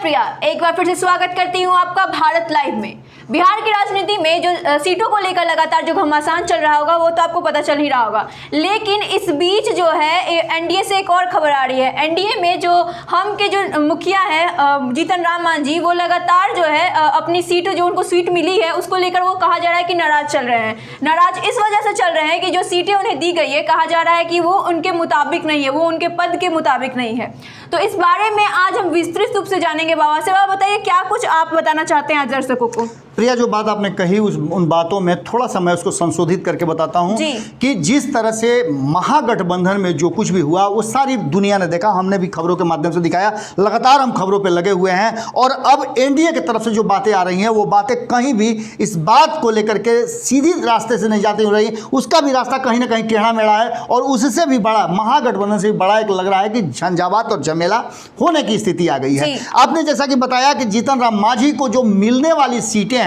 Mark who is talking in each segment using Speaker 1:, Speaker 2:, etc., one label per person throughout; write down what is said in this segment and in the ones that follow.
Speaker 1: प्रिया, एक बार फिर से स्वागत करती हूँ आपका भारत लाइव में। बिहार की राजनीति में जो सीटों को लेकर लगातार जो घमासान चल रहा होगा वो तो आपको पता चल ही रहा होगा, लेकिन इस बीच जो है एनडीए से एक और खबर आ रही है। एनडीए में जो हम के जो मुखिया है जीतन राम मांझी, वो लगातार जो है अपनी सीट, जो उनको सीट मिली है उसको लेकर वो कहा जा रहा है कि नाराज चल रहे हैं। नाराज इस वजह से चल रहे हैं कि जो सीटें उन्हें दी गई है, कहा जा रहा है कि वो उनके मुताबिक नहीं है, वो उनके पद के मुताबिक नहीं है। तो इस बारे में आज हम विस्तृत रूप से जानेंगे। बाबा से बाबा बताइए, क्या कुछ आप बताना चाहते हैं आज दर्शकों को?
Speaker 2: प्रिया, जो बात आपने कही उन बातों में थोड़ा सा मैं उसको संशोधित करके बताता हूं कि जिस तरह से महागठबंधन में जो कुछ भी हुआ वो सारी दुनिया ने देखा, हमने भी खबरों के माध्यम से दिखाया, लगातार हम खबरों पे लगे हुए हैं। और अब एनडीए की तरफ से जो बातें आ रही हैं वो बातें कहीं भी इस बात को लेकर के सीधी रास्ते से नहीं जाती हो रही, उसका भी रास्ता कहीं ना कहीं टेढ़ा मेढ़ा है। और उससे भी बड़ा, महागठबंधन से भी बड़ा एक लग रहा है कि झंझावात और झमेला होने की स्थिति आ गई है। आपने जैसा कि बताया कि जीतन राम मांझी को जो मिलने वाली सीटें हैं,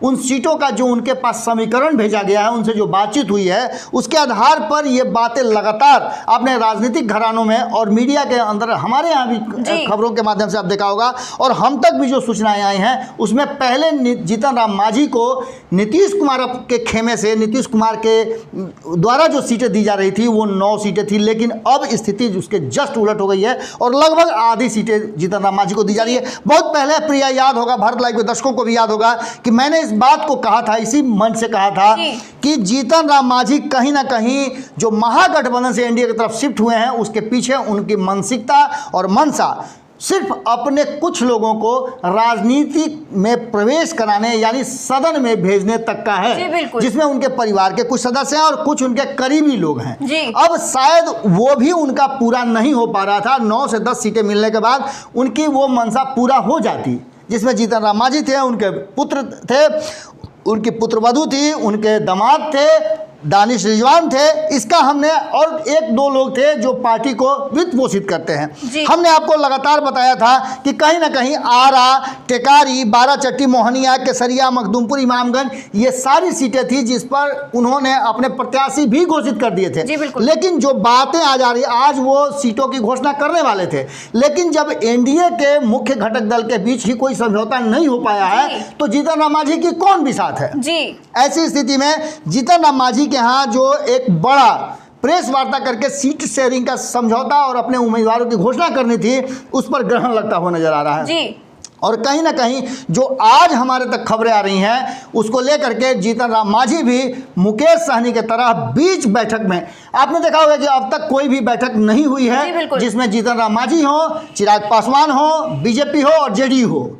Speaker 2: उन सीटों का जो उनके पास समीकरण भेजा गया है, उनसे जो बातचीत हुई है, उसके आधार पर ये बातें लगातार आपने राजनीतिक घरानों में और मीडिया के अंदर, हमारे यहाँ भी खबरों के माध्यम से आप देखा होगा और हम तक भी जो सूचनाएं आई हैं, उसमें पहले जीतन राम मांझी को नीतीश कुमार के खेमे से, नीतीश कुमार के द्वारा जो सीटें दी जा रही थी वो 9 सीटें थी, लेकिन अब स्थिति उसके जस्ट उलट हो गई है और लगभग आधी सीटें जीतन राम मांझी को दी जा रही है। बहुत पहले प्रिया याद होगा, भारत लाइव के दर्शकों को भी याद होगा कि मैंने इस बात को कहा था, इसी मंच से कहा था कि जीतन राम मांझी कहीं ना कहीं जो महागठबंधन से एनडीए की तरफ शिफ्ट हुए हैं, उसके पीछे उनकी मानसिकता और मंशा सिर्फ अपने कुछ लोगों को राजनीति में प्रवेश कराने यानी सदन में भेजने तक का है, जिसमें उनके परिवार के कुछ सदस्य हैं और कुछ उनके करीबी लोग हैं। अब शायद वो भी उनका पूरा नहीं हो पा रहा था। 9 से 10 सीटें मिलने के बाद उनकी वो मंशा पूरा हो जाती, जिसमें जीतन राम मांझी थे, उनके पुत्र थे, उनकी पुत्रवधू थी, उनके दामाद थे, दानिश रिजवान थे, इसका हमने, और 1-2 लोग थे जो पार्टी को वित्त पोषित करते हैं। हमने आपको लगातार बताया था कि कहीं ना कहीं आरा, टेकारी, बाराचट्टी, मोहनिया, केसरिया, मखदूमपुर, इमामगंज, ये सारी सीटें थी जिस पर उन्होंने अपने प्रत्याशी भी घोषित कर दिए थे। लेकिन जो बातें आज आ रही, आज वो सीटों की घोषणा करने वाले थे, लेकिन जब एनडीए के मुख्य घटक दल के बीच ही कोई समझौता नहीं हो पाया है तो जीतन राम मांझी की कौन भी साथ है? ऐसी स्थिति में जीतन राम मांझी के यहाँ जो एक बड़ा प्रेस वार्ता करके सीट शेयरिंग का समझौता और अपने उम्मीदवारों की घोषणा करनी थी, उस पर ग्रहण लगता हुआ नजर आ रहा है। और कहीं ना कहीं जो आज हमारे तक खबरें आ रही हैं, उसको लेकर के जीतन राम मांझी भी मुकेश सहनी के तरह बीच बैठक में, आपने देखा होगा कि अब तक कोई भी बैठक नहीं हुई है जिसमें जीतन राम मांझी हो, चिराग पासवान हो, बीजेपी हो और जेडीयू हो।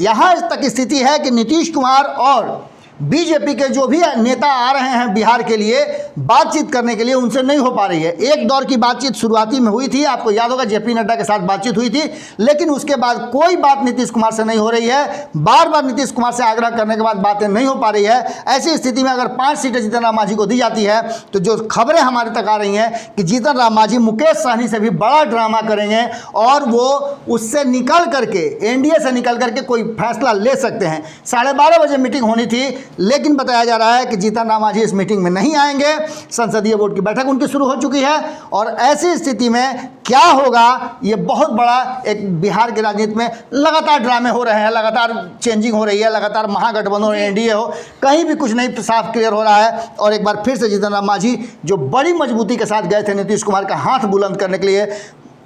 Speaker 2: यहाँ तक स्थिति है कि नीतीश कुमार और बीजेपी के जो भी नेता आ रहे हैं बिहार के लिए बातचीत करने के लिए, उनसे नहीं हो पा रही है। एक दौर की बातचीत शुरुआती में हुई थी, आपको याद होगा, जेपी नड्डा के साथ बातचीत हुई थी, लेकिन उसके बाद कोई बात नीतीश कुमार से नहीं हो रही है। बार बार नीतीश कुमार से आग्रह करने के बाद बातें नहीं हो पा रही है। ऐसी स्थिति में अगर 5 सीटें जीतन राम मांझी को दी जाती है तो जो खबरें हमारे तक आ रही हैं कि जीतन राम मांझी मुकेश सहनी से भी बड़ा ड्रामा करेंगे और वो उससे निकल करके, एनडीए से निकल करके कोई फैसला ले सकते हैं। 12:30 बजे मीटिंग होनी थी, लेकिन बताया जा रहा है कि जीतन राम मांझी इस मीटिंग में नहीं आएंगे। संसदीय बोर्ड की बैठक उनकी शुरू हो चुकी है और ऐसी स्थिति में क्या होगा, ये बहुत बड़ा एक बिहार की राजनीति में लगातार ड्रामे हो रहे हैं, लगातार चेंजिंग हो रही है, लगातार महागठबंधन और एनडीए हो, कहीं भी कुछ नहीं साफ क्लियर हो रहा है। और एक बार फिर से जीतन राम मांझी जो बड़ी मजबूती के साथ गए थे नीतीश कुमार का हाथ बुलंद करने के लिए,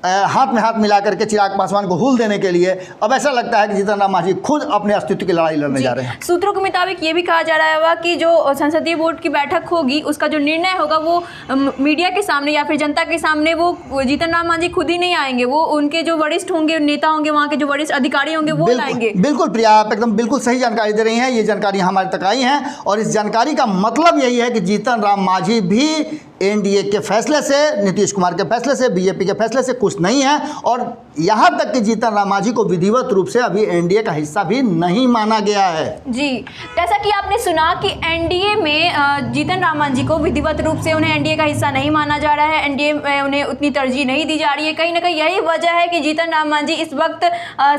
Speaker 2: हाथ में हाथ मिला करके चिराग पासवान को हुल देने के लिए, अब ऐसा लगता है कि जीतन राम मांझी खुद अपने अस्तित्व की लड़ाई लड़ने जा रहे हैं।
Speaker 1: सूत्रों के मुताबिक ये भी कहा जा रहा है कि जो संसदीय बोर्ड की बैठक होगी, उसका जो निर्णय होगा वो मीडिया के सामने या फिर जनता के सामने वो जीतन राम मांझी खुद ही नहीं आएंगे, वो उनके जो वरिष्ठ होंगे, नेता होंगे, वहाँ के जो वरिष्ठ अधिकारी होंगे वो लाएंगे।
Speaker 2: बिल्कुल प्रिया, आप एकदम बिल्कुल सही जानकारी दे रही हैं। ये जानकारी हमारे तक आई है और इस जानकारी का मतलब यही है कि जीतन राम मांझी भी एनडीए के फैसले से, नीतीश कुमार के फैसले से, बीजेपी के फैसले से खुश नहीं है और यहाँ तक कि जीतन राम मांझी को विधिवत रूप से अभी एनडीए का हिस्सा भी नहीं माना गया है।
Speaker 1: जी, जैसा कि आपने सुना कि एनडीए में जीतन राम मांझी को विधिवत रूप से उन्हें एनडीए का हिस्सा नहीं माना जा रहा है, एनडीए में उन्हें उतनी तरजीह नहीं दी जा रही है। कहीं ना कहीं यही वजह है कि जीतन राम मांझी इस वक्त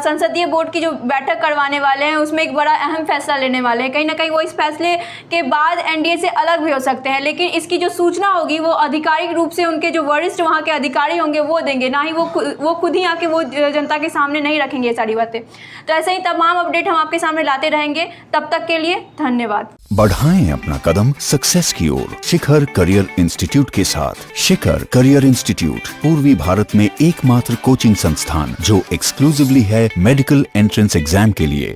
Speaker 1: संसदीय बोर्ड की जो बैठक करवाने वाले हैं उसमें एक बड़ा अहम फैसला लेने वाले हैं। कहीं ना कहीं वो इस फैसले के बाद एनडीए से अलग भी हो सकते हैं, लेकिन इसकी जो सूचना होगी वो आधिकारिक रूप से उनके जो वरिष्ठ वहाँ के अधिकारी होंगे वो देंगे, ना ही वो खुद ही आके वो जनता के सामने नहीं रखेंगे ये सारी बातें। तो ऐसे ही तमाम अपडेट हम आपके सामने लाते रहेंगे। तब तक के लिए धन्यवाद।
Speaker 3: बढ़ाएं अपना कदम सक्सेस की ओर शिखर करियर इंस्टीट्यूट के साथ। शिखर करियर इंस्टीट्यूट पूर्वी भारत में एकमात्र कोचिंग संस्थान जो एक्सक्लूसिवली है मेडिकल एंट्रेंस एग्जाम के लिए।